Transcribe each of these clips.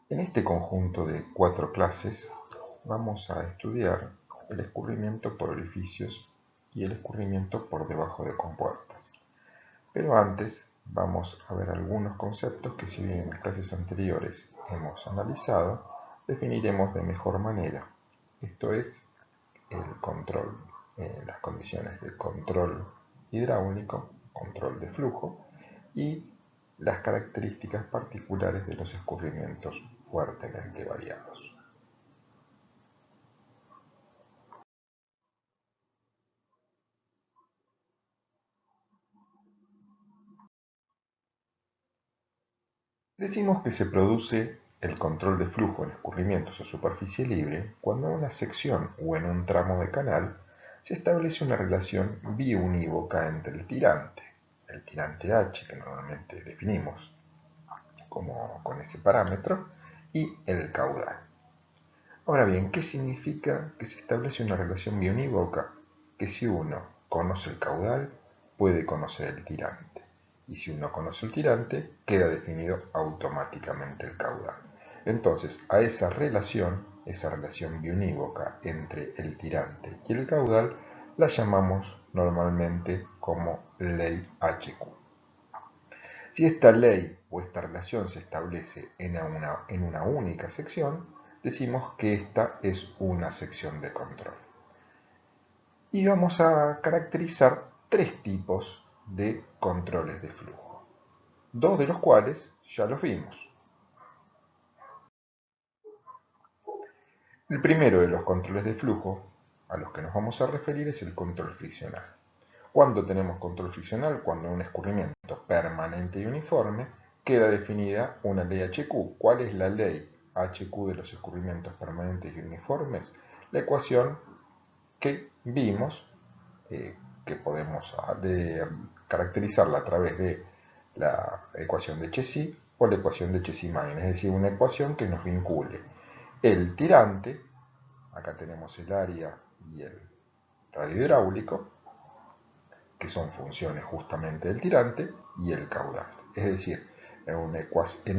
En este conjunto de 4 clases vamos a estudiar el escurrimiento por orificios y el escurrimiento por debajo de compuertas. Pero antes vamos a ver algunos conceptos que, si bien en clases anteriores hemos analizado, definiremos de mejor manera. Esto es el control, las condiciones de control hidráulico, control de flujo, y las características particulares de los escurrimientos fuertemente variados. Decimos que se produce el control de flujo en escurrimientos a superficie libre cuando en una sección o en un tramo de canal se establece una relación biunívoca entre el tirante H, que normalmente definimos como con ese parámetro, y el caudal. Ahora bien, ¿qué significa que se establece una relación biunívoca? Que si uno conoce el caudal, puede conocer el tirante. Y si uno conoce el tirante, queda definido automáticamente el caudal. Entonces, a esa relación biunívoca entre el tirante y el caudal, la llamamos normalmente como ley HQ. Si esta ley o esta relación se establece en una única sección, decimos que esta es una sección de control. Y vamos a caracterizar 3 tipos de controles de flujo, 2 de los cuales ya los vimos. El primero de los controles de flujo a los que nos vamos a referir es el control friccional. ¿Cuándo tenemos control friccional? Cuando en un escurrimiento permanente y uniforme queda definida una ley HQ. ¿Cuál es la ley HQ de los escurrimientos permanentes y uniformes? La ecuación que vimos, que podemos caracterizarla a través de la ecuación de Chezy o la ecuación de Chezy-Main, es decir, una ecuación que nos vincule el tirante, acá tenemos el área y el radio hidráulico, que son funciones justamente del tirante, y el caudal. Es decir, en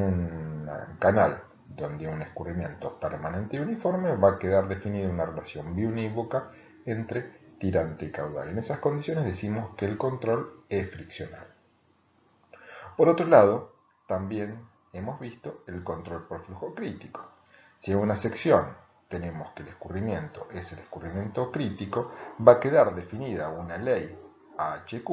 un canal donde un escurrimiento permanente y uniforme va a quedar definida una relación biunívoca entre tirante y caudal. En esas condiciones decimos que el control es friccional. Por otro lado, también hemos visto el control por flujo crítico. Si en una sección tenemos que el escurrimiento es el escurrimiento crítico, va a quedar definida una ley HQ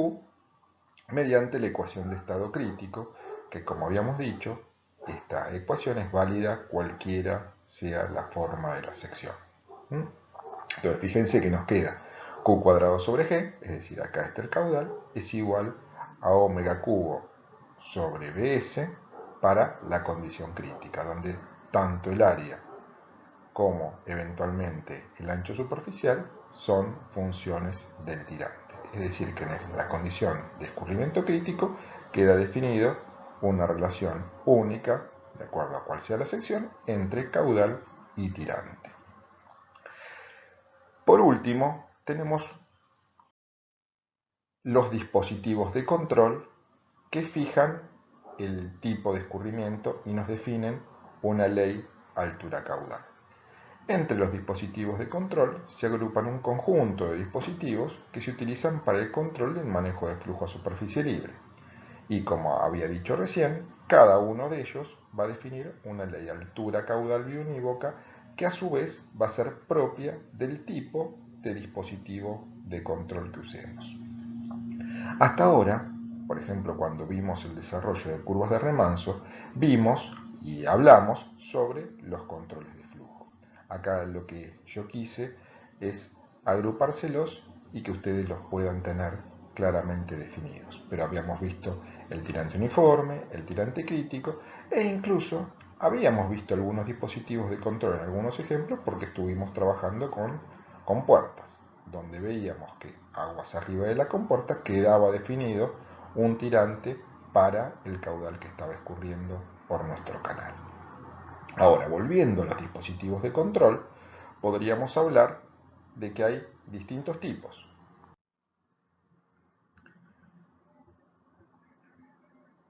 mediante la ecuación de estado crítico, que, como habíamos dicho, esta ecuación es válida cualquiera sea la forma de la sección. Entonces, fíjense que nos queda Q cuadrado sobre G, es decir, acá está el caudal, es igual a omega cubo sobre BS para la condición crítica, donde tanto el área como eventualmente el ancho superficial son funciones del tirante. Es decir, que en la condición de escurrimiento crítico queda definido una relación única, de acuerdo a cuál sea la sección, entre caudal y tirante. Por último, tenemos los dispositivos de control que fijan el tipo de escurrimiento y nos definen una ley altura caudal. Entre los dispositivos de control se agrupan un conjunto de dispositivos que se utilizan para el control del manejo de flujo a superficie libre. Y como había dicho recién, cada uno de ellos va a definir una ley altura caudal biunívoca que a su vez va a ser propia del tipo de dispositivo de control que usemos. Hasta ahora, por ejemplo, cuando vimos el desarrollo de curvas de remanso, vimos y hablamos sobre los controles de flujo. Acá lo que yo quise es agrupárselos y que ustedes los puedan tener claramente definidos. Pero habíamos visto el tirante uniforme, el tirante crítico e incluso habíamos visto algunos dispositivos de control en algunos ejemplos porque estuvimos trabajando con compuertas, donde veíamos que aguas arriba de la compuerta quedaba definido un tirante para el caudal que estaba escurriendo por nuestro canal. Ahora, volviendo a los dispositivos de control, podríamos hablar de que hay distintos tipos.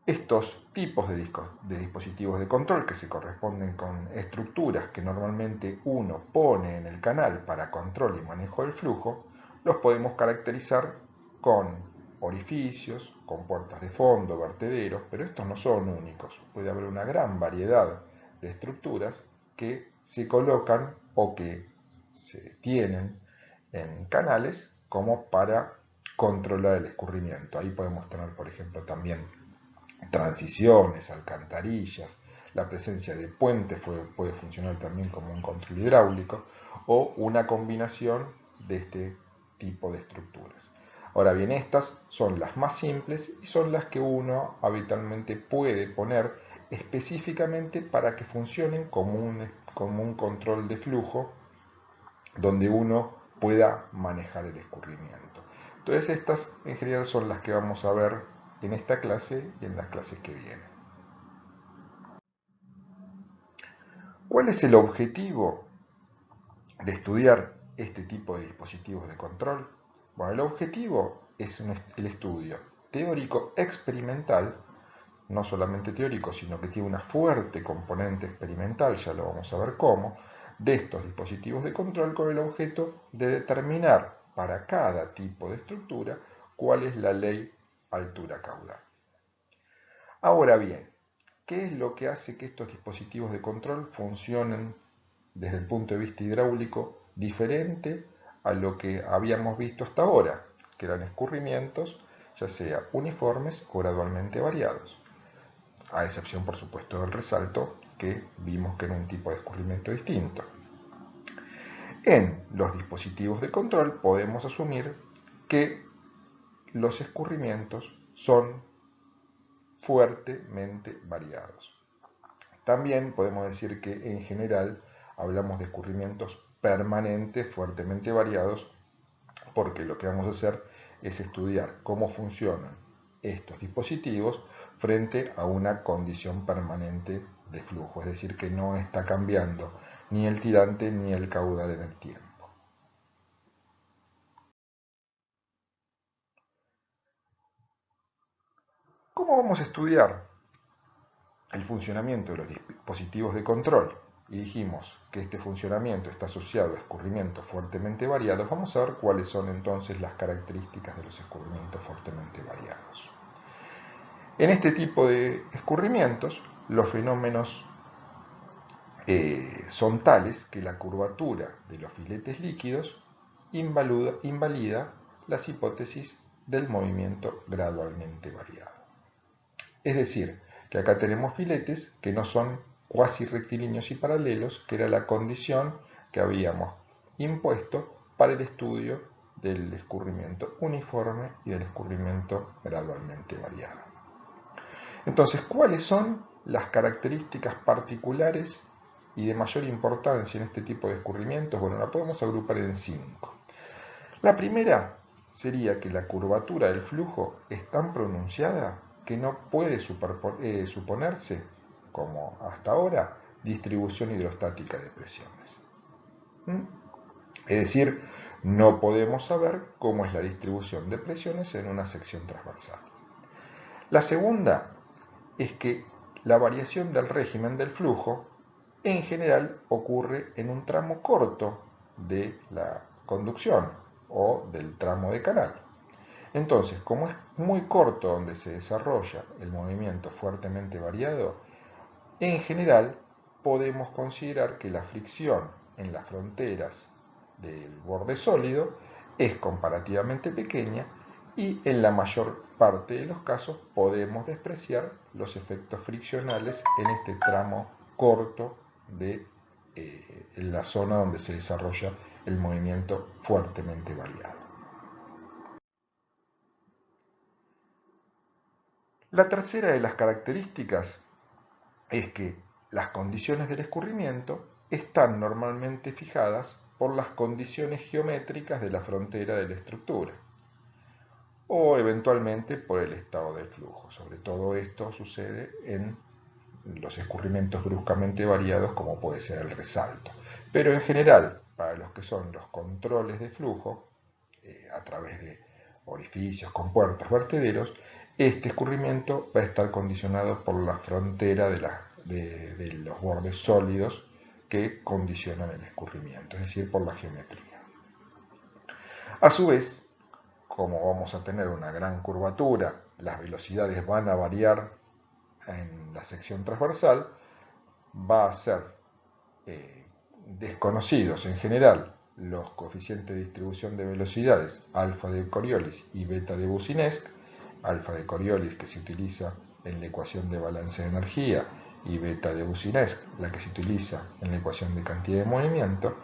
Estos tipos de dispositivos de control que se corresponden con estructuras que normalmente uno pone en el canal para control y manejo del flujo, los podemos caracterizar con orificios, con puertas de fondo, vertederos, pero estos no son únicos. Puede haber una gran variedad de estructuras que se colocan o que se tienen en canales como para controlar el escurrimiento. Ahí podemos tener, por ejemplo, también transiciones, alcantarillas, la presencia de puentes puede funcionar también como un control hidráulico o una combinación de este tipo de estructuras. Ahora bien, estas son las más simples y son las que uno habitualmente puede poner específicamente para que funcionen como un control de flujo donde uno pueda manejar el escurrimiento. Entonces estas en general son las que vamos a ver en esta clase y en las clases que vienen. ¿Cuál es el objetivo de estudiar este tipo de dispositivos de control? Bueno, el objetivo es el estudio teórico experimental, no solamente teórico, sino que tiene una fuerte componente experimental, ya lo vamos a ver cómo, de estos dispositivos de control con el objeto de determinar para cada tipo de estructura cuál es la ley altura caudal. Ahora bien, ¿qué es lo que hace que estos dispositivos de control funcionen desde el punto de vista hidráulico diferente a lo que habíamos visto hasta ahora, que eran escurrimientos, ya sea uniformes o gradualmente variados? A excepción, por supuesto, del resalto, que vimos que era un tipo de escurrimiento distinto. En los dispositivos de control podemos asumir que los escurrimientos son fuertemente variados. También podemos decir que en general hablamos de escurrimientos permanentes, fuertemente variados, porque lo que vamos a hacer es estudiar cómo funcionan estos dispositivos frente a una condición permanente de flujo, es decir, que no está cambiando ni el tirante ni el caudal en el tiempo. ¿Cómo vamos a estudiar el funcionamiento de los dispositivos de control? Y dijimos que este funcionamiento está asociado a escurrimientos fuertemente variados. Vamos a ver cuáles son entonces las características de los escurrimientos fuertemente variados. En este tipo de escurrimientos, los fenómenos son tales que la curvatura de los filetes líquidos invalida las hipótesis del movimiento gradualmente variado. Es decir, que acá tenemos filetes que no son cuasi rectilíneos y paralelos, que era la condición que habíamos impuesto para el estudio del escurrimiento uniforme y del escurrimiento gradualmente variado. Entonces, ¿cuáles son las características particulares y de mayor importancia en este tipo de escurrimientos? Bueno, la podemos agrupar en 5. La primera sería que la curvatura del flujo es tan pronunciada que no puede suponerse, como hasta ahora, distribución hidrostática de presiones. Es decir, no podemos saber cómo es la distribución de presiones en una sección transversal. La segunda es que la variación del régimen del flujo en general ocurre en un tramo corto de la conducción o del tramo de canal. Entonces, como es muy corto donde se desarrolla el movimiento fuertemente variado, en general podemos considerar que la fricción en las fronteras del borde sólido es comparativamente pequeña y en la mayor parte de los casos podemos despreciar los efectos friccionales en este tramo corto de la zona donde se desarrolla el movimiento fuertemente variado. La tercera de las características es que las condiciones del escurrimiento están normalmente fijadas por las condiciones geométricas de la frontera de la estructura o eventualmente por el estado del flujo. Sobre todo esto sucede en los escurrimientos bruscamente variados como puede ser el resalto. Pero en general, para los que son los controles de flujo, a través de orificios, compuertas, vertederos, este escurrimiento va a estar condicionado por la frontera de los bordes sólidos que condicionan el escurrimiento, es decir, por la geometría. A su vez, como vamos a tener una gran curvatura, las velocidades van a variar en la sección transversal, va a ser desconocidos en general los coeficientes de distribución de velocidades alfa de Coriolis y beta de Boussinesq, alfa de Coriolis que se utiliza en la ecuación de balance de energía y beta de Boussinesq la que se utiliza en la ecuación de cantidad de movimiento.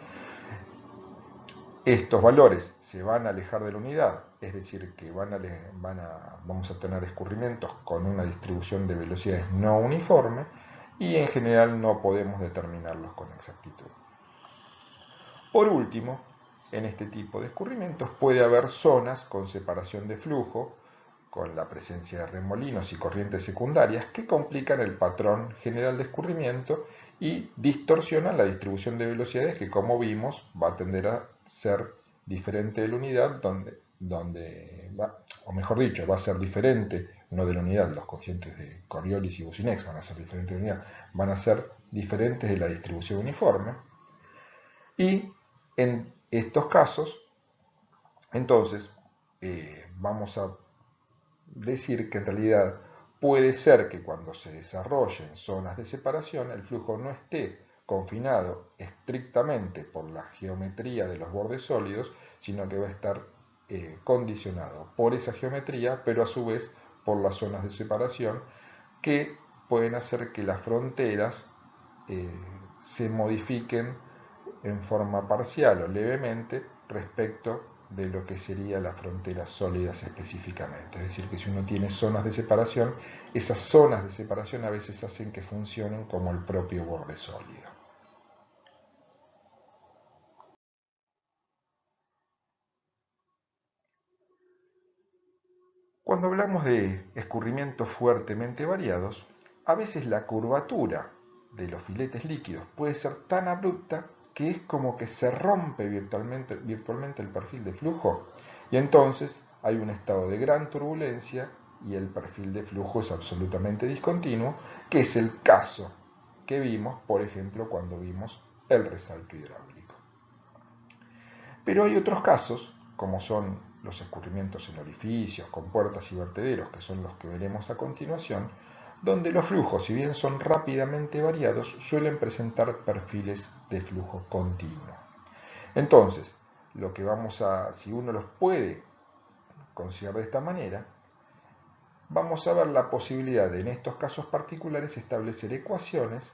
Estos valores se van a alejar de la unidad, es decir, que vamos a tener escurrimientos con una distribución de velocidades no uniforme y en general no podemos determinarlos con exactitud. Por último, en este tipo de escurrimientos puede haber zonas con separación de flujo, con la presencia de remolinos y corrientes secundarias que complican el patrón general de escurrimiento y distorsionan la distribución de velocidades que, como vimos, va a tender a ser diferente de la unidad o mejor dicho, va a ser diferente, no de la unidad, los coeficientes de Coriolis y Boussinesq van a ser diferentes de la unidad, van a ser diferentes de la distribución uniforme. Y en estos casos, entonces, vamos a decir que en realidad puede ser que cuando se desarrollen zonas de separación el flujo no esté confinado estrictamente por la geometría de los bordes sólidos, sino que va a estar condicionado por esa geometría, pero a su vez por las zonas de separación que pueden hacer que las fronteras se modifiquen en forma parcial o levemente respecto de lo que sería las fronteras sólidas específicamente. Es decir, que si uno tiene zonas de separación, esas zonas de separación a veces hacen que funcionen como el propio borde sólido. Cuando hablamos de escurrimientos fuertemente variados, a veces la curvatura de los filetes líquidos puede ser tan abrupta que es como que se rompe virtualmente el perfil de flujo y entonces hay un estado de gran turbulencia y el perfil de flujo es absolutamente discontinuo, que es el caso que vimos, por ejemplo, cuando vimos el resalto hidráulico. Pero hay otros casos, como son los escurrimientos en orificios, compuertas y vertederos, que son los que veremos a continuación, donde los flujos, si bien son rápidamente variados, suelen presentar perfiles de flujo continuo. Entonces, si uno los puede considerar de esta manera, vamos a ver la posibilidad de, en estos casos particulares, establecer ecuaciones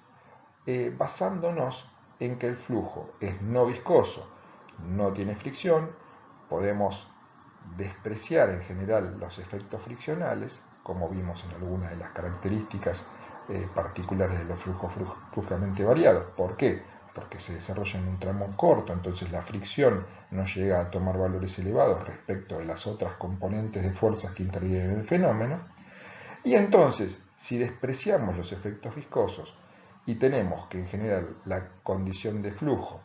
basándonos en que el flujo es no viscoso, no tiene fricción, podemos despreciar en general los efectos friccionales, como vimos en algunas de las características particulares de los flujos bruscamente variados. ¿Por qué? Porque se desarrolla en un tramo corto, entonces la fricción no llega a tomar valores elevados respecto de las otras componentes de fuerzas que intervienen en el fenómeno. Y entonces, si despreciamos los efectos viscosos y tenemos que en general la condición de flujo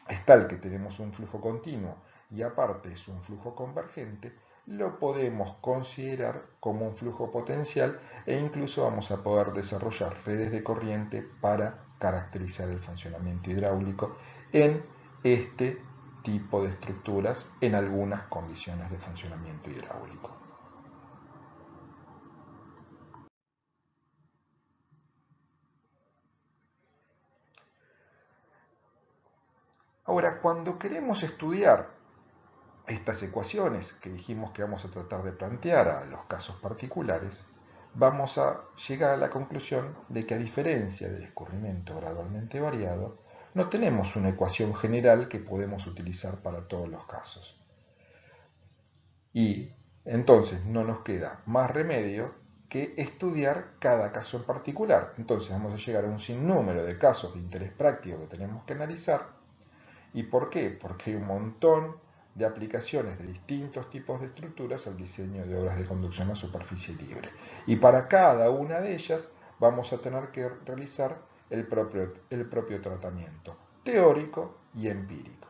es tal que tenemos un flujo continuo y aparte es un flujo convergente, lo podemos considerar como un flujo potencial e incluso vamos a poder desarrollar redes de corriente para caracterizar el funcionamiento hidráulico en este tipo de estructuras en algunas condiciones de funcionamiento hidráulico. Ahora, cuando queremos estudiar estas ecuaciones que dijimos que vamos a tratar de plantear a los casos particulares, vamos a llegar a la conclusión de que a diferencia del escurrimiento gradualmente variado, no tenemos una ecuación general que podemos utilizar para todos los casos. Y entonces no nos queda más remedio que estudiar cada caso en particular. Entonces vamos a llegar a un sinnúmero de casos de interés práctico que tenemos que analizar. ¿Y por qué? Porque hay un montón de aplicaciones de distintos tipos de estructuras al diseño de obras de conducción a superficie libre. Y para cada una de ellas vamos a tener que realizar el propio tratamiento teórico y empírico.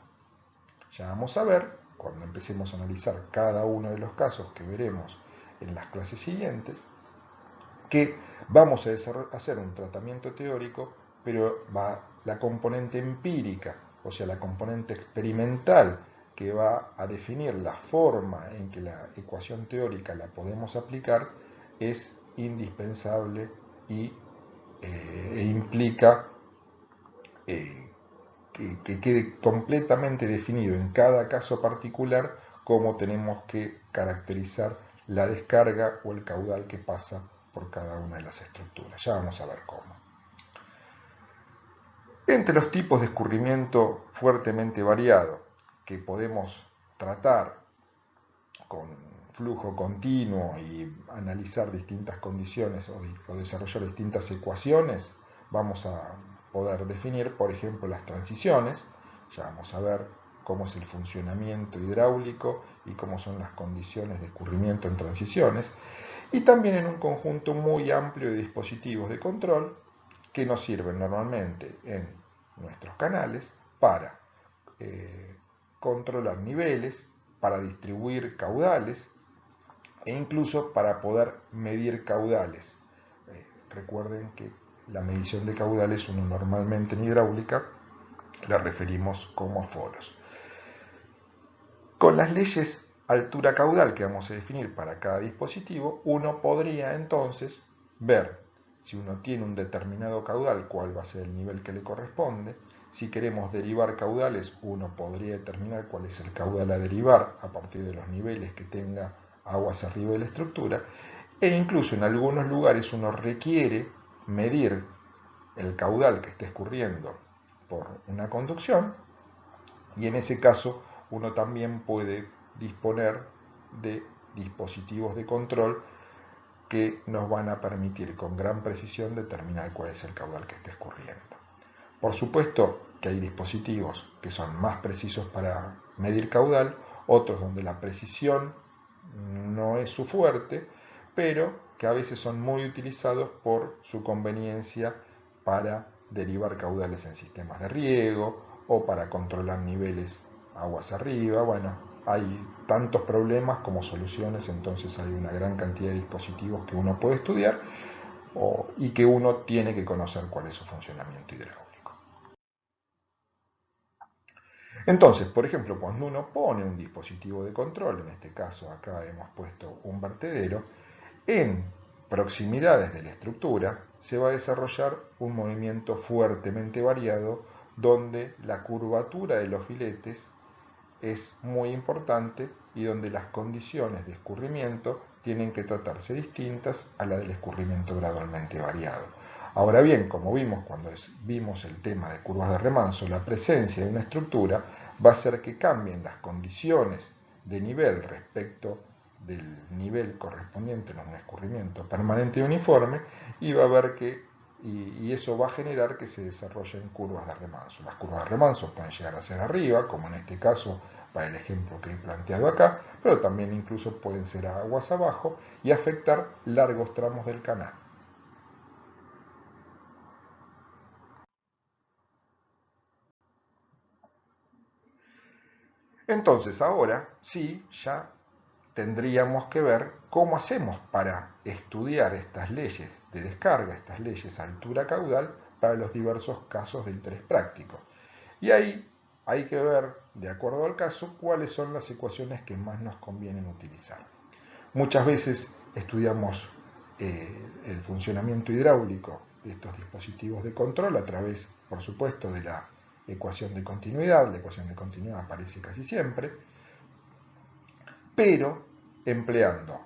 Ya vamos a ver, cuando empecemos a analizar cada uno de los casos que veremos en las clases siguientes, que vamos a hacer un tratamiento teórico, pero la componente empírica, o sea, la componente experimental, que va a definir la forma en que la ecuación teórica la podemos aplicar, es indispensable e implica que quede completamente definido en cada caso particular cómo tenemos que caracterizar la descarga o el caudal que pasa por cada una de las estructuras. Ya vamos a ver cómo. Entre los tipos de escurrimiento fuertemente variado que podemos tratar con flujo continuo y analizar distintas condiciones o desarrollar distintas ecuaciones, vamos a poder definir, por ejemplo, las transiciones. Ya vamos a ver cómo es el funcionamiento hidráulico y cómo son las condiciones de escurrimiento en transiciones. Y también en un conjunto muy amplio de dispositivos de control que nos sirven normalmente en nuestros canales para controlar niveles, para distribuir caudales e incluso para poder medir caudales. Recuerden que la medición de caudales uno normalmente en hidráulica la referimos como aforos. Con las leyes altura caudal que vamos a definir para cada dispositivo, uno podría entonces ver si uno tiene un determinado caudal, cuál va a ser el nivel que le corresponde. Si queremos derivar caudales, uno podría determinar cuál es el caudal a derivar a partir de los niveles que tenga aguas arriba de la estructura. E incluso en algunos lugares uno requiere medir el caudal que esté escurriendo por una conducción, y en ese caso uno también puede disponer de dispositivos de control que nos van a permitir con gran precisión determinar cuál es el caudal que está escurriendo. Por supuesto que hay dispositivos que son más precisos para medir caudal, otros donde la precisión no es su fuerte, pero que a veces son muy utilizados por su conveniencia para derivar caudales en sistemas de riego o para controlar niveles aguas arriba. Bueno, hay tantos problemas como soluciones, entonces hay una gran cantidad de dispositivos que uno puede estudiar y que uno tiene que conocer cuál es su funcionamiento hidráulico. Entonces, por ejemplo, cuando uno pone un dispositivo de control, en este caso acá hemos puesto un vertedero, en proximidades de la estructura se va a desarrollar un movimiento fuertemente variado donde la curvatura de los filetes es muy importante y donde las condiciones de escurrimiento tienen que tratarse distintas a la del escurrimiento gradualmente variado. Ahora bien, como vimos cuando vimos el tema de curvas de remanso, la presencia de una estructura va a hacer que cambien las condiciones de nivel respecto del nivel correspondiente a un escurrimiento permanente y uniforme, y va a haber y eso va a generar que se desarrollen curvas de remanso. Las curvas de remanso pueden llegar a ser arriba, como en este caso para el ejemplo que he planteado acá, pero también incluso pueden ser aguas abajo y afectar largos tramos del canal. Entonces ahora sí, ya tendríamos que ver cómo hacemos para estudiar estas leyes de descarga, estas leyes altura caudal, para los diversos casos de interés práctico. Y ahí hay que ver, de acuerdo al caso, cuáles son las ecuaciones que más nos convienen utilizar. Muchas veces estudiamos el funcionamiento hidráulico de estos dispositivos de control a través, por supuesto, de la ecuación de continuidad. La ecuación de continuidad aparece casi siempre, pero empleando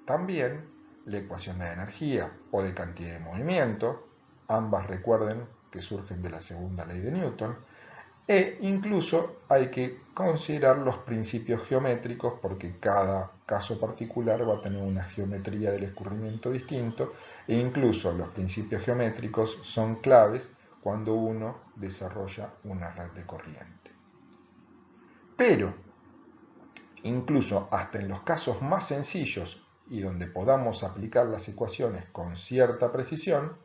también la ecuación de energía o de cantidad de movimiento. Ambas recuerden que surgen de la segunda ley de Newton. E incluso hay que considerar los principios geométricos porque cada caso particular va a tener una geometría del escurrimiento distinto, e incluso los principios geométricos son claves cuando uno desarrolla una red de corriente. Pero incluso hasta en los casos más sencillos y donde podamos aplicar las ecuaciones con cierta precisión,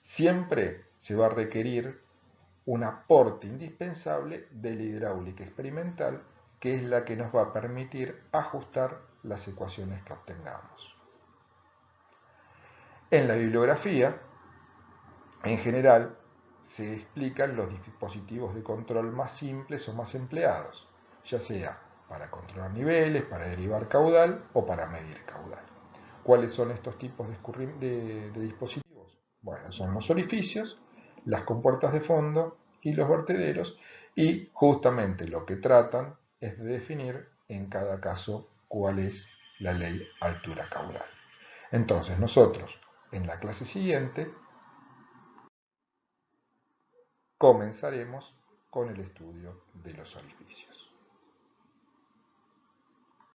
siempre se va a requerir un aporte indispensable de la hidráulica experimental, que es la que nos va a permitir ajustar las ecuaciones que obtengamos. En la bibliografía, en general, se explican los dispositivos de control más simples o más empleados, ya sea para controlar niveles, para derivar caudal o para medir caudal. ¿Cuáles son estos tipos de dispositivos? Bueno, son los orificios, las compuertas de fondo y los vertederos, y justamente lo que tratan es de definir en cada caso cuál es la ley altura caudal. Entonces nosotros en la clase siguiente comenzaremos con el estudio de los orificios.